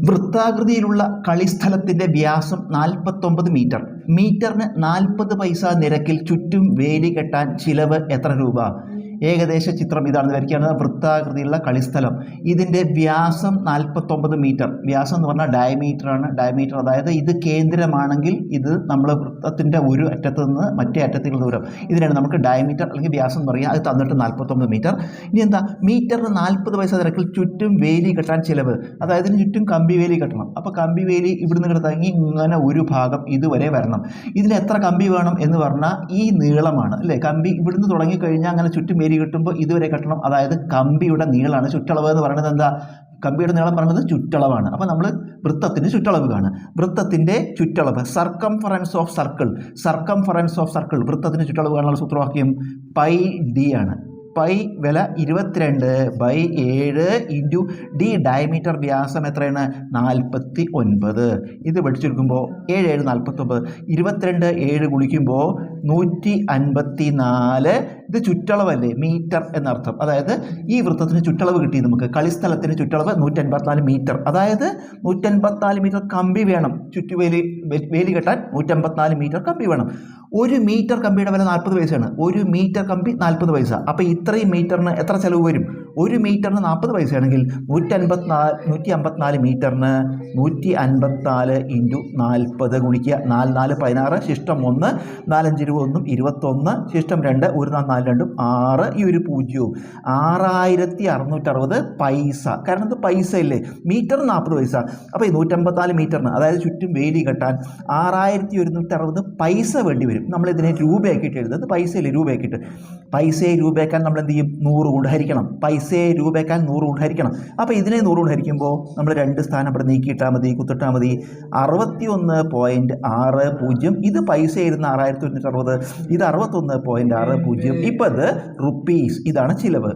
വൃത്താകൃതിയിലുള്ള കളിസ്ഥലത്തിൻ്റെ വ്യാസം 49 മീറ്റർ. മീറ്ററിന് 40 പൈസ നിരക്കിൽ ചുറ്റും വേലി കെട്ടാൻ ചിലവ് എത്ര രൂപ? ഏകദേശ ചിത്രം ഇതാണ് വരയ്ക്കുകയാണ്. വൃത്താകൃതിയിലുള്ള കളിസ്ഥലം, ഇതിൻ്റെ വ്യാസം 49 മീറ്റർ. വ്യാസം എന്ന് പറഞ്ഞാൽ ഡയമീറ്ററാണ്. ഡയമീറ്റർ അതായത് ഇത് കേന്ദ്രമാണെങ്കിൽ ഇത് നമ്മൾ വൃത്തത്തിൻ്റെ ഒരു അറ്റത്ത് നിന്ന് മറ്റേ അറ്റത്തേക്കുള്ള ദൂരം, ഇതിനാണ് നമുക്ക് ഡയമീറ്റർ അല്ലെങ്കിൽ വ്യാസം എന്ന് പറയുക. അത് തന്നിട്ട് 49 മീറ്റർ. ഇനി എന്താ, മീറ്ററിന് 40 പൈസ നിരക്കിൽ ചുറ്റും വേലി കെട്ടാൻ ചിലവ്. അതായത് ഇതിന് ചുറ്റും കമ്പി വേലി കെട്ടണം. അപ്പോൾ കമ്പി വേലി ഇവിടുന്ന് കിടത്തങ്ങി ഇങ്ങനെ ഒരു ഭാഗം ഇതുവരെ വരണം. ഇതിന് എത്ര കമ്പി വേണം എന്ന് പറഞ്ഞാൽ ഈ നീളമാണ് അല്ലേ. കമ്പി ഇവിടുന്ന് തുടങ്ങിക്കഴിഞ്ഞാൽ അങ്ങനെ ചുറ്റും വേലി കെട്ടുമ്പോൾ ഇതുവരെ കെട്ടണം. അതായത് കമ്പിയുടെ നീളമാണ്. ചുറ്റളവ് എന്ന് പറയുന്നത് എന്താ, കമ്പിയുടെ നീളം പറയുന്നത് ചുറ്റളവാണ്. അപ്പോൾ നമ്മൾ വൃത്തത്തിൻ്റെ ചുറ്റളവ് കാണുക. വൃത്തത്തിൻ്റെ ചുറ്റളവ്, circumference of circle. Circumference of circle വൃത്തത്തിൻ്റെ ചുറ്റളവ് കാണാനുള്ള സൂത്രവാക്യം പൈ ഡി ആണ്. പൈ വില 22/7 ഇൻറ്റു ഡി. ഡയമീറ്റർ വ്യാസം എത്രയാണ്? 49. ഇത് പഠിച്ചെടുക്കുമ്പോൾ 7 7 49, 22 7 ഗുണിക്കുമ്പോൾ 154. ഇത് ചുറ്റളവല്ലേ, മീറ്റർ എന്നർത്ഥം. അതായത് ഈ വൃത്തത്തിന് ചുറ്റളവ് കിട്ടി നമുക്ക്. കളിസ്ഥലത്തിന് ചുറ്റളവ് 154 മീറ്റർ. അതായത് 154 മീറ്റർ കമ്പി വേണം. വേലി കെട്ടാൻ 154 മീറ്റർ കമ്പി വേണം. ഒരു മീറ്റർ കമ്പിയുടെ വില 40 പൈസയാണ്. ഒരു മീറ്റർ കമ്പി 40 പൈസ. അപ്പോൾ ഇത്രയും മീറ്ററിന് എത്ര ചിലവ് വരും? ഒരു മീറ്ററിന് 40 പൈസയാണെങ്കിൽ 154 മീറ്ററിന് 154 ഇൻറ്റു 40 ഗുണിക്കുക. 4 4 16, ശിഷ്ടം 1, 4 5 21, 21, ശിഷ്ടം 2, 1 4 4 2 6, ഈ ഒരു 0, 6660 പൈസ. കാരണം ഇത് പൈസ ഇല്ലേ, മീറ്ററിന് 40 പൈസ. അപ്പോൾ ഈ 154 മീറ്ററിന്, അതായത് ചുറ്റും വേലി കെട്ടാൻ 6160 പൈസ വേണ്ടി വരും. നമ്മളിതിനെ രൂപയാക്കിയിട്ട് എഴുതുന്നത് പൈസയിൽ രൂപയാക്കിയിട്ട്. പൈസയെ രൂപയാക്കാൻ നമ്മൾ എന്ത് ചെയ്യും? 100 കൊണ്ട് ഹരിക്കണം. പൈസയെ രൂപയാക്കാൻ 100 കൊണ്ട് ഹരിക്കണം. അപ്പോൾ ഇതിനെ 100 കൊണ്ട് ഹരിക്കുമ്പോൾ നമ്മൾ 2 സ്ഥാനം ഇവിടെ നീക്കിയിട്ടാൽ മതി, കുത്തിട്ടാൽ മതി. 61.60. ഇത് പൈസ ആയിരുന്ന 6160, ഇത് 61.60. ഇപ്പം ഇത് റുപ്പീസ്. ഇതാണ് ചിലവ്.